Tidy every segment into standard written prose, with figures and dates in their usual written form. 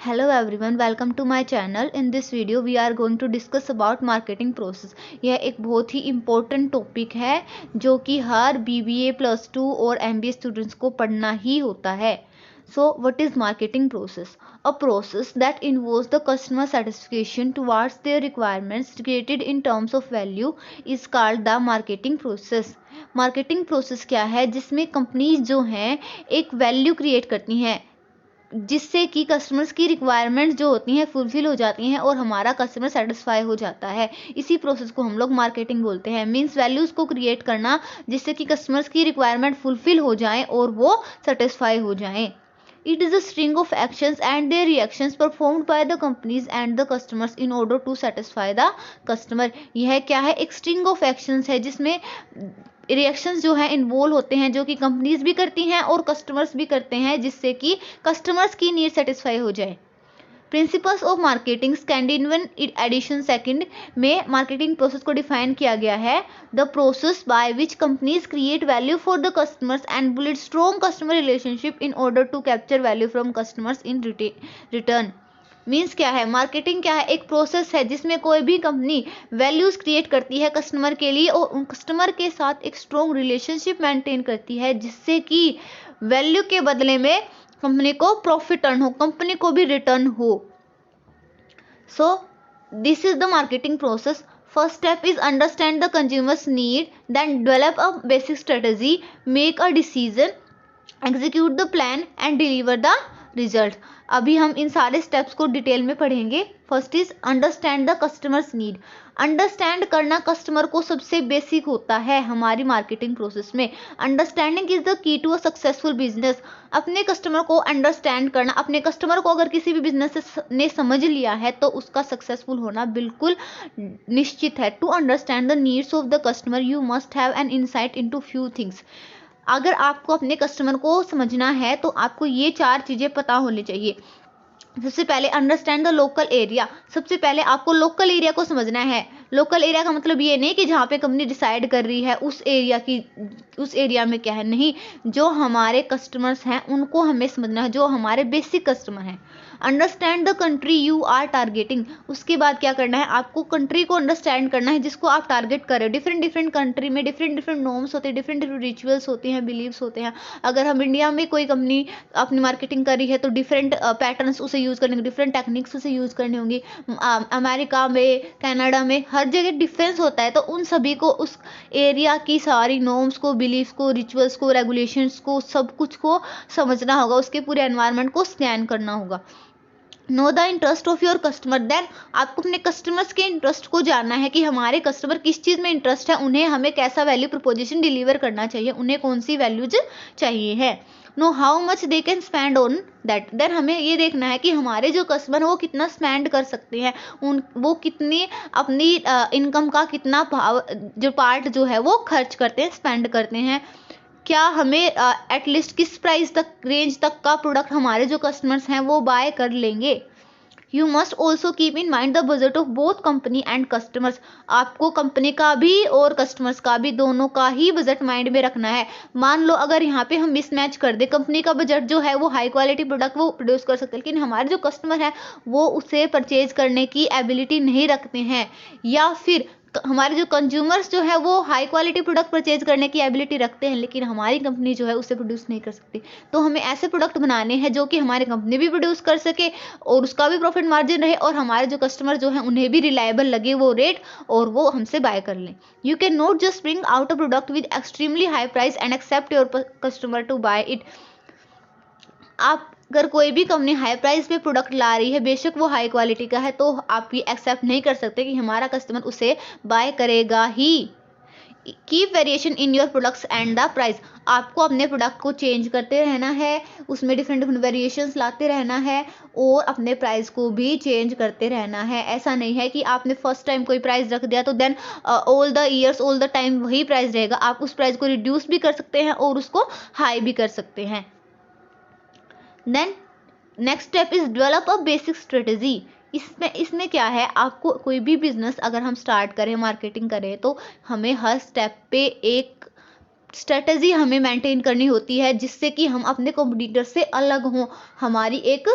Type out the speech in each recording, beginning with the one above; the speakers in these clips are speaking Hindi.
Hello everyone, welcome to my channel. In this video we are going to discuss about marketing process. यह एक बहुत ही important topic है जो कि हर BBA +2 और MBA students को पढ़ना ही होता है. So what is marketing process? A process that involves the customer satisfaction towards their requirements created in terms of value is called the marketing process. Marketing process क्या है? जिसमें कंपनीज जो हैं एक वैल्यू क्रिएट करती हैं जिससे कि कस्टमर्स की रिक्वायरमेंट्स जो होती हैं फुलफिल हो जाती हैं और हमारा कस्टमर सेटिस्फाई हो जाता है. इसी प्रोसेस को हम लोग मार्केटिंग बोलते हैं. मींस वैल्यूज़ को क्रिएट करना जिससे कि कस्टमर्स की रिक्वायरमेंट फुलफिल हो जाएं और वो सेटिस्फाई हो जाएं. It is a string of actions and their reactions performed by the companies and the customers in order to satisfy the customer. यह क्या है? एक string of actions है जिसमें रिएक्शंस जो है इन्वॉल्व होते हैं जो कि कंपनीज भी करती हैं और कस्टमर्स भी करते हैं जिससे कि कस्टमर्स की नीड सेटिस्फाई हो जाए. Principles of marketing Scandinavian edition second में मार्केटिंग प्रोसेस को डिफाइन किया गया है. The process by which companies create value for the customers and build strong customer relationship in order to capture value from customers in return. Means क्या है? मार्केटिंग क्या है? एक प्रोसेस है जिसमें कोई भी कंपनी वैल्यूज क्रिएट करती है कस्टमर के लिए और उन कस्टमर के साथ एक स्ट्रॉन्ग रिलेशनशिप मेंटेन करती है जिससे कि वैल्यू के बदले में कंपनी को प्रॉफिट अर्न हो, कंपनी को भी रिटर्न हो. So this is the marketing process. First step is understand the consumer's need, then develop a basic strategy, make a decision, execute the plan and deliver the result. अभी हम इन सारे स्टेप्स को डिटेल में पढ़ेंगे. First is understand the customer's need. Understand करना कस्टमर को सबसे बेसिक होता है हमारी मार्केटिंग प्रोसेस में. Understanding is the key to a successful business. अपने कस्टमर को अंडरस्टैंड करना. अपने कस्टमर को अगर किसी भी बिजनेस ने समझ लिया है तो उसका सक्सेसफुल होना बिल्कुल निश्चित है. To understand the needs of the customer you must have an insight into few things. अगर आपको अपने कस्टमर को समझना है तो आपको ये 4 चीज़ें पता होनी चाहिए. सबसे पहले अंडरस्टैंड द लोकल एरिया. सबसे पहले आपको लोकल एरिया को समझना है. लोकल एरिया का मतलब ये नहीं कि जहाँ पे कंपनी डिसाइड कर रही है उस एरिया में क्या है. नहीं, जो हमारे कस्टमर्स हैं उनको हमें समझना है, जो हमारे बेसिक कस्टमर हैं. Understand the country you are targeting. उसके बाद क्या करना है? आपको कंट्री को अंडरस्टैंड करना है जिसको आप टारगेट कर रहे हो. डिफरेंट कंट्री में डिफरेंट नॉर्म्स होते हैं, डिफरेंट रिचुअल्स होते हैं, बिलीव्स होते हैं. अगर हम इंडिया में कोई कंपनी अपनी मार्केटिंग कर रही है तो डिफरेंट पैटर्न्स उसे यूज़ करने होंगे, डिफरेंट टेक्निक्स उसे यूज़ करनी होंगी. अमेरिका में, कनाडा में हर जगह डिफरेंस होता है. तो उन सभी को उस एरिया की सारी नॉर्म्स को, बिलीव्स को, रिचुअल्स को, रेगुलेशंस को, सब कुछ को समझना होगा. उसके पूरे एनवायरनमेंट को स्कैन करना होगा. Know the interest of your customer. Then आपको अपने कस्टमर्स के इंटरेस्ट को जानना है कि हमारे कस्टमर किस चीज़ में इंटरेस्ट है, उन्हें हमें कैसा वैल्यू प्रोपोजिशन डिलीवर करना चाहिए, उन्हें कौन सी वैल्यूज चाहिए है. Know how much they can spend on that. Then हमें ये देखना है कि हमारे जो कस्टमर है वो कितना स्पेंड कर सकते हैं, वो कितनी अपनी इनकम का कितना जो पार्ट जो है वो खर्च करते हैं, स्पेंड करते हैं. क्या हमें एटलीस्ट किस प्राइस तक, रेंज तक का प्रोडक्ट हमारे जो कस्टमर्स हैं वो बाय कर लेंगे. You must also keep in mind the budget of both company and customers. आपको कंपनी का भी और कस्टमर्स का भी, दोनों का ही बजट माइंड में रखना है. मान लो अगर यहाँ पे हम मिसमैच कर दे, कंपनी का बजट जो है वो हाई क्वालिटी प्रोडक्ट वो प्रोड्यूस कर सकते हैं लेकिन हमारे जो कस्टमर है वो उसे परचेज करने की एबिलिटी नहीं रखते हैं, या फिर हमारे जो कंज्यूमर्स जो है वो हाई क्वालिटी प्रोडक्ट परचेज करने की एबिलिटी रखते हैं लेकिन हमारी कंपनी जो है उसे प्रोड्यूस नहीं कर सकती. तो हमें ऐसे प्रोडक्ट बनाने हैं जो कि हमारी कंपनी भी प्रोड्यूस कर सके और उसका भी प्रॉफिट मार्जिन रहे और हमारे जो कस्टमर जो है उन्हें भी रिलायबल लगे वो रेट और वो हमसे बाय कर लें. You can not just bring out a product with extremely high price and except your customer to buy it. आप अगर कोई भी कंपनी हाई प्राइस पे प्रोडक्ट ला रही है, बेशक वो हाई क्वालिटी का है, तो आप ये एक्सेप्ट नहीं कर सकते कि हमारा कस्टमर उसे बाय करेगा ही. Keep variation in your products and the price. आपको अपने प्रोडक्ट को चेंज करते रहना है, उसमें डिफरेंट वेरिएशंस लाते रहना है और अपने प्राइस को भी चेंज करते रहना है. ऐसा नहीं है कि आपने फर्स्ट टाइम कोई प्राइस रख दिया तो then all the years, all the time वही प्राइस रहेगा. आप उस प्राइस को रिड्यूस भी कर सकते हैं और उसको हाई भी कर सकते हैं. Then next step is develop a basic strategy. इसमें क्या है? आपको कोई भी बिजनेस अगर हम स्टार्ट करें, मार्केटिंग करें, तो हमें हर स्टेप पे एक स्ट्रेटेजी हमें मेंटेन करनी होती है जिससे कि हम अपने कॉम्पिटिटर से अलग हों. हमारी एक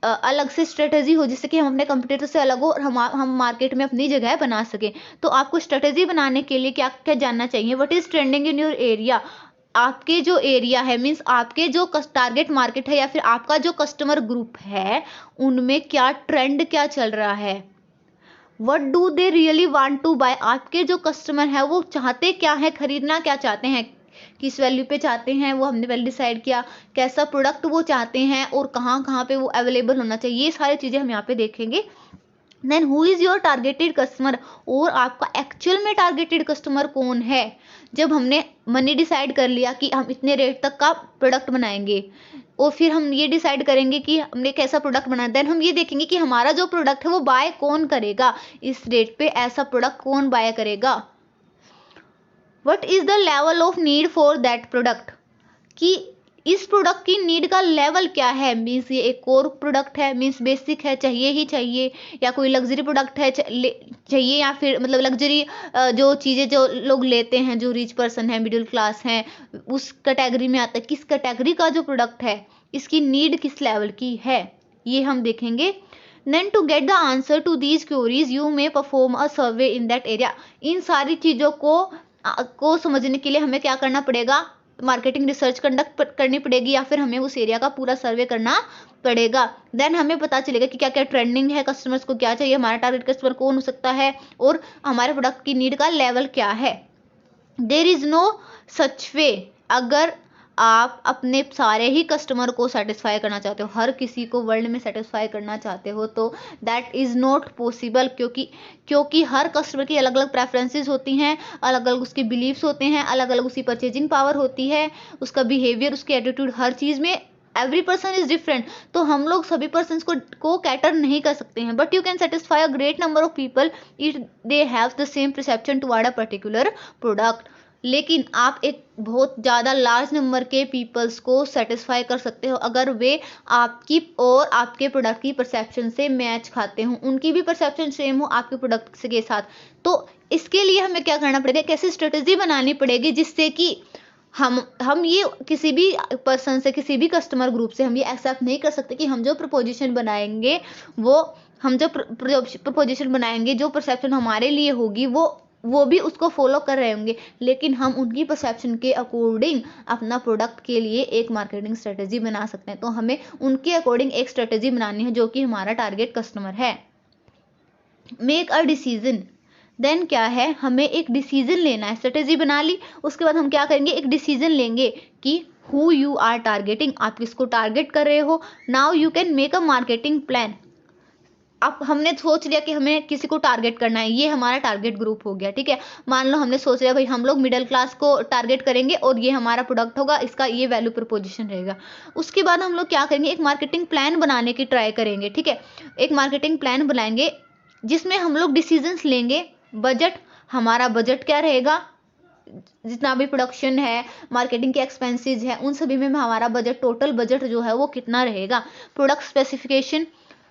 अलग से स्ट्रेटेजी हो जिससे कि हम अपने कंपटीटर से अलग हो और हम मार्केट में अपनी जगह बना सकें। तो आपको स्ट्रेटेजी बनाने के लिए क्या क्या जानना चाहिए? What is trending in your area? आपके जो एरिया है मीन्स आपके जो टारगेट मार्केट है या फिर आपका जो कस्टमर ग्रुप है, उनमें क्या ट्रेंड क्या चल रहा है? What do they really want to buy? आपके जो कस्टमर है वो चाहते क्या है, खरीदना क्या चाहते हैं, किस वैल्यू पे चाहते हैं, वो हमने पहले डिसाइड किया। कैसा प्रोडक्ट वो चाहते हैं और कहाँ कहाँ पे वो अवेलेबल होना चाहिए, ये सारी चीज़ें हम यहाँ पे देखेंगे। Then who is your targeted customer? और आपका एक्चुअल में टारगेटेड कस्टमर कौन है? जब हमने मनी डिसाइड कर लिया कि हम इतने रेट तक का प्रोडक्ट बनाएंगे और फिर हम ये डिसाइड करेंगे कि हमने कैसा प्रोडक्ट बनाना, देन हम ये देखेंगे कि हमारा जो प्रोडक्ट है वो बाय कौन करेगा, इस रेट पे ऐसा प्रोडक्ट कौन बाय करेगा। What is the level of need for that product? कि इस प्रोडक्ट की नीड का लेवल क्या है? मीन्स ये एक कोर प्रोडक्ट है, मीन्स बेसिक है, चाहिए ही चाहिए, या कोई लग्जरी प्रोडक्ट है चाहिए, या फिर मतलब लग्जरी जो चीज़ें जो लोग लेते हैं, जो रिच पर्सन है, मिडिल क्लास हैं, उस कैटेगरी में आता है। किस कैटेगरी का जो प्रोडक्ट है, इसकी नीड किस लेवल की है, ये हम देखेंगे। Then to get the answer to these queries you may perform a survey in that area। इन सारी चीज़ों को समझने के लिए हमें क्या करना पड़ेगा? मार्केटिंग रिसर्च कंडक्ट करनी पड़ेगी या फिर हमें उस एरिया का पूरा सर्वे करना पड़ेगा। देन हमें पता चलेगा कि क्या क्या ट्रेंडिंग है, कस्टमर्स को क्या चाहिए, हमारा टारगेट कस्टमर कौन हो सकता है और हमारे प्रोडक्ट की नीड का लेवल क्या है। देयर इज नो सच वे। अगर आप अपने सारे ही कस्टमर को सेटिस्फाई करना चाहते हो, हर किसी को वर्ल्ड में सेटिस्फाई करना चाहते हो, तो दैट इज़ नॉट पॉसिबल, क्योंकि हर कस्टमर की अलग अलग प्रेफरेंसेस होती हैं, अलग अलग उसके बिलीव्स होते हैं, अलग अलग उसकी परचेजिंग पावर होती है, उसका बिहेवियर, उसकी एटीट्यूड, हर चीज़ में एवरी पर्सन इज डिफरेंट। तो हम लोग सभी पर्सन को कैटर नहीं कर सकते हैं, but you can satisfy a great number of people if they have the same perception toward a particular product. लेकिन आप एक बहुत ज़्यादा लार्ज नंबर के पीपल्स को सेटिस्फाई कर सकते हो अगर वे आपकी और आपके प्रोडक्ट की परसेप्शन से मैच खाते हो, उनकी भी परसेप्शन सेम हो आपके प्रोडक्ट के साथ। तो इसके लिए हमें क्या करना पड़ेगा? कैसी स्ट्रेटेजी बनानी पड़ेगी जिससे कि हम ये किसी भी पर्सन से, किसी भी कस्टमर ग्रुप से हम ये एक्सेप्ट नहीं कर सकते कि हम जो प्रपोजिशन बनाएंगे जो परसेप्शन हमारे लिए होगी वो भी उसको फॉलो कर रहे होंगे, लेकिन हम उनकी परसेप्शन के अकॉर्डिंग अपना प्रोडक्ट के लिए एक मार्केटिंग स्ट्रेटेजी बना सकते हैं। तो हमें उनके अकॉर्डिंग एक स्ट्रेटेजी बनानी है जो कि हमारा टारगेट कस्टमर है। Make a decision. देन क्या है, हमें एक डिसीजन लेना है। स्ट्रेटेजी बना ली, उसके बाद हम क्या करेंगे? एक डिसीजन लेंगे कि हु यू आर टारगेटिंग, आप किसको टारगेट कर रहे हो। Now you can make a marketing plan. अब हमने सोच लिया कि हमें किसी को टारगेट करना है, ये हमारा टारगेट ग्रुप हो गया, ठीक है। मान लो हमने सोच लिया भाई हम लोग मिडिल क्लास को टारगेट करेंगे और ये हमारा प्रोडक्ट होगा, इसका ये वैल्यू प्रपोजिशन रहेगा। उसके बाद हम लोग क्या करेंगे? एक मार्केटिंग प्लान बनाने की ट्राई करेंगे, ठीक है। एक मार्केटिंग प्लान बनाएंगे जिसमें हम लोग डिसीजंस लेंगे। बजट, हमारा बजट क्या रहेगा, जितना भी प्रोडक्शन है, मार्केटिंग के एक्सपेंसेस है, उन सभी में हमारा बजट, टोटल बजट जो है वो कितना रहेगा। प्रोडक्ट स्पेसिफिकेशन,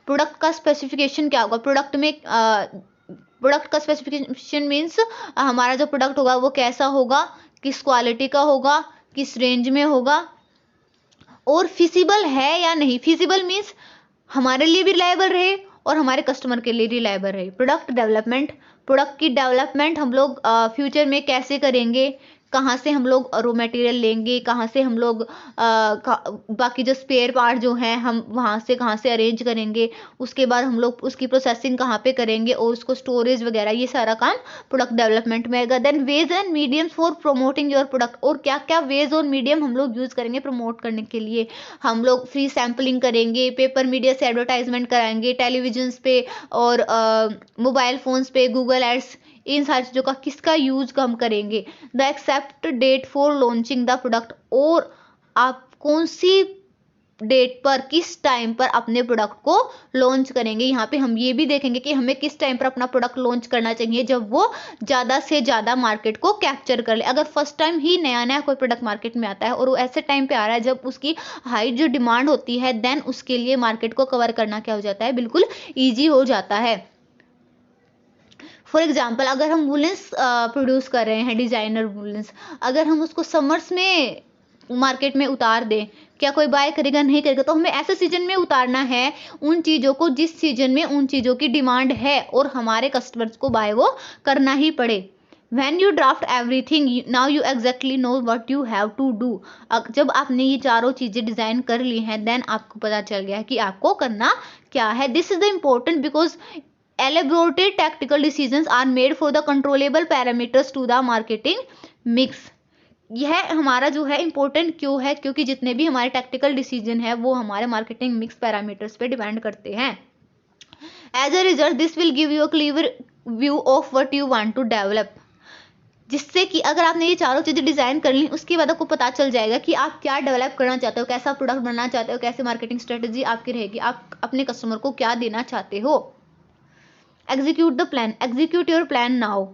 प्रोडक्ट का स्पेसिफिकेशन क्या होगा? प्रोडक्ट का स्पेसिफिकेशन मीन्स हमारा जो प्रोडक्ट होगा वो कैसा होगा, किस क्वालिटी का होगा, किस रेंज में होगा और फिजिबल है या नहीं। फिजिबल मीन्स हमारे लिए भी रिलायबल रहे और हमारे कस्टमर के लिए रिलायबल रहे। प्रोडक्ट डेवलपमेंट, प्रोडक्ट की डेवलपमेंट हम लोग फ्यूचर में कैसे करेंगे, कहाँ से हम लोग रॉ मटेरियल लेंगे, कहाँ से हम लोग बाकी जो स्पेयर पार्ट जो हैं हम वहाँ से कहाँ से अरेंज करेंगे। उसके बाद हम लोग उसकी प्रोसेसिंग कहाँ पे करेंगे और उसको स्टोरेज वगैरह, ये सारा काम प्रोडक्ट डेवलपमेंट में आएगा। Then ways and mediums for promoting your product, और क्या क्या वेज और मीडियम हम लोग यूज़ करेंगे प्रमोट करने के लिए। हम लोग फ्री सैम्पलिंग करेंगे, पेपर मीडिया से एडवर्टाइजमेंट कराएंगे, टेलीविजन पे और मोबाइल फ़ोन्स पे, गूगल एड्स, इन सारी चीज़ों का किसका यूज़ हम करेंगे। The except date for launching the product, और आप कौन सी डेट पर, किस टाइम पर अपने प्रोडक्ट को लॉन्च करेंगे। यहाँ पे हम ये भी देखेंगे कि हमें किस टाइम पर अपना प्रोडक्ट लॉन्च करना चाहिए जब वो ज़्यादा से ज़्यादा मार्केट को कैप्चर कर ले। अगर फर्स्ट टाइम ही नया नया कोई प्रोडक्ट मार्केट में आता है और वो ऐसे टाइम पे आ रहा है जब उसकी हाई जो डिमांड होती है, देन उसके लिए मार्केट को कवर करना क्या हो जाता है, बिल्कुल ईजी हो जाता है। फॉर एग्जाम्पल, अगर हम वुलेंस प्रोड्यूस कर रहे हैं, डिजाइनर वुलेंस, अगर हम उसको समर्स में मार्केट में उतार दें, क्या कोई बाय करेगा? नहीं करेगा। तो हमें ऐसे सीजन में उतारना है उन चीज़ों को जिस सीजन में उन चीज़ों की डिमांड है और हमारे कस्टमर्स को बाय वो करना ही पड़े। When you draft everything, now you exactly know what you have to do. जब आपने ये चारों चीज़ें डिज़ाइन कर ली हैं, देन आपको पता चल गया है कि आपको करना क्या है। This is the important because elaborated tactical decisions are made for the controllable parameters to the marketing mix. यह हमारा जो है इम्पोर्टेंट क्यों है? क्योंकि जितने भी हमारे टैक्टिकल डिसीजन है वो हमारे मार्केटिंग मिक्स पैरामीटर्स पे डिपेंड करते हैं। As a result this will give you a clear view of what you want to develop, जिससे कि अगर आपने ये चारों चीज़ें डिज़ाइन कर ली उसके बाद आपको पता चल जाएगा कि आप क्या डेवलप करना चाहते हो, कैसा प्रोडक्ट बनाना चाहते हो, कैसे मार्केटिंग स्ट्रेटजी आपकी रहेगी, आप अपने कस्टमर को क्या देना चाहते हो। Execute the plan, execute your plan now.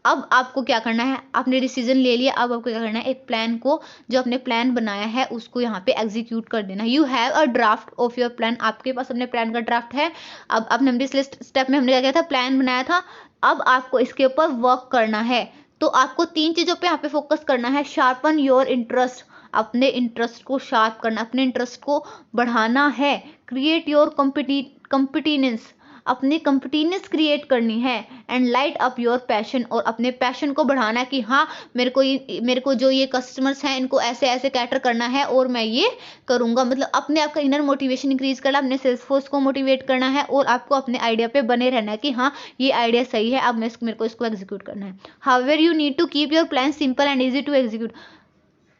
अब आपको क्या करना है? आपने डिसीजन ले लिया, अब आपको क्या करना है? एक प्लान को, जो आपने प्लान बनाया है उसको यहाँ पे एग्जीक्यूट कर देना। You have a draft of your plan, आपके पास अपने प्लान का ड्राफ्ट है। अब अपने पिछले स्टेप में हमने क्या किया था? प्लान बनाया था। अब आपको इसके ऊपर वर्क करना है। तो आपको 3 चीज़ों पे यहाँ पे फोकस करना है। शार्पन योर इंटरेस्ट, अपने इंटरेस्ट को शार्प करना, अपने इंटरेस्ट को बढ़ाना है। क्रिएट योर कॉम्पिटिनेंस, अपनी कॉम्पिटिनेंस क्रिएट करनी है। And light up your passion, और अपने पैशन को बढ़ाना है कि हाँ मेरे को जो ये कस्टमर्स हैं इनको ऐसे ऐसे कैटर करना है और मैं ये करूँगा। मतलब अपने आप का इनर मोटिवेशन इंक्रीज करना, अपने सेल्स फोर्स को मोटिवेट करना है और आपको अपने आइडिया पे बने रहना है कि हाँ ये आइडिया सही है, अब मेरे को इसको एग्जीक्यूट करना है। However you need to keep your plan simple and easy to execute.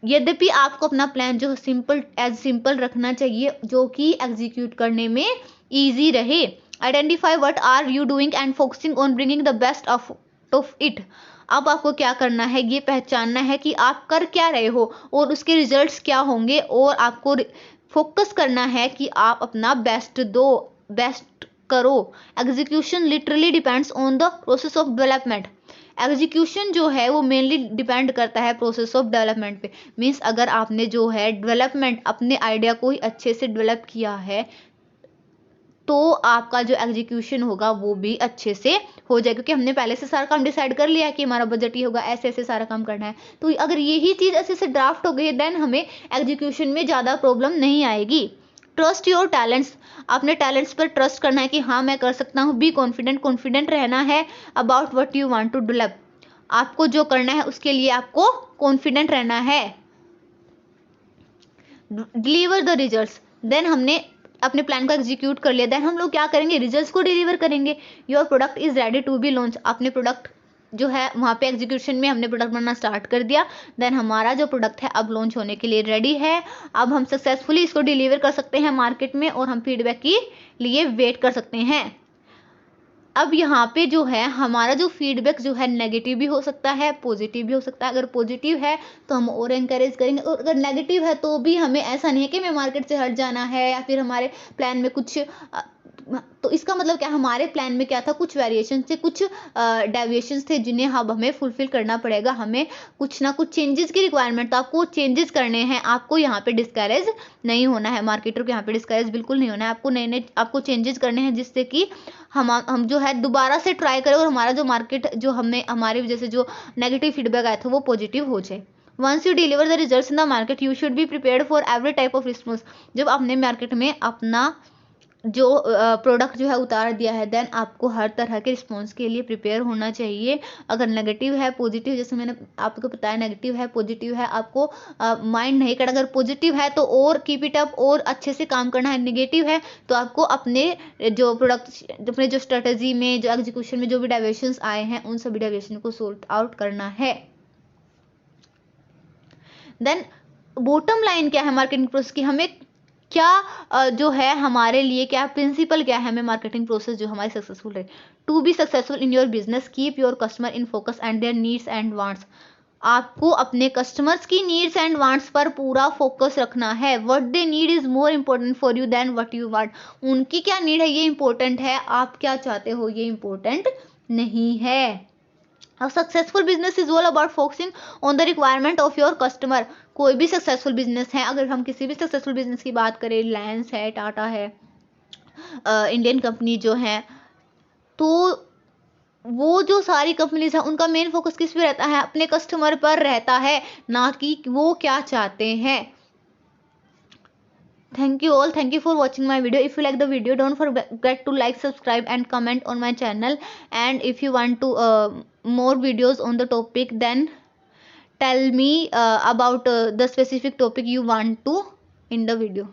यद्यपि आपको अपना प्लान जो सिंपल रखना चाहिए, जो कि एग्जीक्यूट करने में ईजी रहे। Identify what are you doing and focusing on bringing the best of it. अब आपको क्या करना है? ये पहचानना है कि आप कर क्या रहे हो और उसके रिजल्ट्स क्या होंगे, और आपको फोकस करना है कि आप अपना बेस्ट दो, बेस्ट करो। Execution literally depends on the process of development. Execution जो है वो मेनली डिपेंड करता है प्रोसेस ऑफ डेवलपमेंट पे। मीन्स अगर आपने जो है डेवलपमेंट अपने आइडिया को ही अच्छे से डेवलप किया है तो आपका जो एग्जीक्यूशन होगा वो भी अच्छे से हो जाए, क्योंकि हमने पहले से सारा काम डिसाइड कर लिया कि हमारा बजट ही होगा, ऐसे ऐसे सारा काम करना है। तो अगर यही चीज़ अच्छे से ड्राफ्ट हो गई देन हमें एग्जीक्यूशन में ज़्यादा प्रॉब्लम नहीं आएगी। ट्रस्ट योर टैलेंट्स, अपने टैलेंट्स पर ट्रस्ट करना है कि हाँ मैं कर सकता हूँ। बी कॉन्फिडेंट रहना है about what you want to develop. आपको जो करना है उसके लिए आपको कॉन्फिडेंट रहना है। डिलीवर द रिजल्ट्स, देन हमने अपने प्लान को एग्जीक्यूट कर लिया, देन हम लोग क्या करेंगे? रिजल्ट्स को डिलीवर करेंगे। Your product is ready to be launch, अपने प्रोडक्ट जो है वहाँ पे एग्जीक्यूशन में हमने प्रोडक्ट बनाना स्टार्ट कर दिया, देन हमारा जो प्रोडक्ट है अब लॉन्च होने के लिए रेडी है। अब हम सक्सेसफुली इसको डिलीवर कर सकते हैं मार्केट में और हम फीडबैक के लिए वेट कर सकते हैं। अब यहाँ पे जो है हमारा जो फीडबैक जो है नेगेटिव भी हो सकता है, पॉजिटिव भी हो सकता है। अगर पॉजिटिव है तो हम और एनकरेज करेंगे, और अगर नेगेटिव है तो भी हमें ऐसा नहीं है कि हमें मार्केट से हट जाना है या फिर हमारे प्लान में कुछ तो इसका मतलब क्या, हमारे प्लान में क्या था? कुछ वेरिएशन थे, कुछ डेविएशंस थे जिन्हें अब हमें फुलफिल करना पड़ेगा। हमें कुछ ना कुछ चेंजेस की रिक्वायरमेंट, तो आपको चेंजेस करने हैं। आपको यहाँ पे डिस्करेज नहीं होना है, मार्केटर को यहाँ पे डिस्करेज बिल्कुल नहीं होना है। आपको नए आपको चेंजेस करने हैं जिससे कि हम जो है दोबारा से ट्राई करें और हमारा जो मार्केट जो हमने हमारी वजह से जो नेगेटिव फीडबैक आया था वो पॉजिटिव हो जाए। Once you deliver the results in the market you should be prepared for every type of response. जब आपने मार्केट में अपना जो प्रोडक्ट जो है उतार दिया है देन आपको हर तरह के रिस्पॉन्स के लिए प्रिपेयर होना चाहिए। अगर नेगेटिव है, पॉजिटिव, जैसे मैंने आपको बताया नेगेटिव है, पॉजिटिव है, आपको माइंड नहीं करना। अगर पॉजिटिव है तो और कीप इट अप और अच्छे से काम करना है। नेगेटिव है तो आपको अपने जो प्रोडक्ट अपने जो स्ट्रेटजी में जो एग्जीक्यूशन में जो भी डेविएशंस आए हैं उन सभी डेविएशन को सॉर्ट आउट करना है। देन बॉटम लाइन क्या है मार्केटिंग प्रोसेस की? हमें क्या जो है हमारे लिए क्या प्रिंसिपल क्या है हमें मार्केटिंग प्रोसेस जो हमारी सक्सेसफुल रहे? To be successful in your business keep your customer in focus and their needs and wants. आपको अपने कस्टमर्स की नीड्स एंड वांट्स पर पूरा फोकस रखना है। What they need is more important for you than what you want. उनकी क्या नीड है ये इंपॉर्टेंट है, आप क्या चाहते हो ये इंपॉर्टेंट नहीं है। A successful business is all about focusing on the requirement of your customer। कोई भी सक्सेसफुल बिजनेस है, अगर हम किसी भी सक्सेसफुल बिजनेस की बात करें, रिलायंस है, टाटा है, इंडियन कंपनी जो है, तो वो जो सारी कंपनीज हैं उनका मेन फोकस किस पे रहता है, अपने कस्टमर पर रहता है, ना कि वो क्या चाहते हैं। Thank you all. Thank you for watching my video. If you like the video, don't forget to like, subscribe and comment on my channel. And if you want to more videos on the topic, then tell me about the specific topic you want to in the video.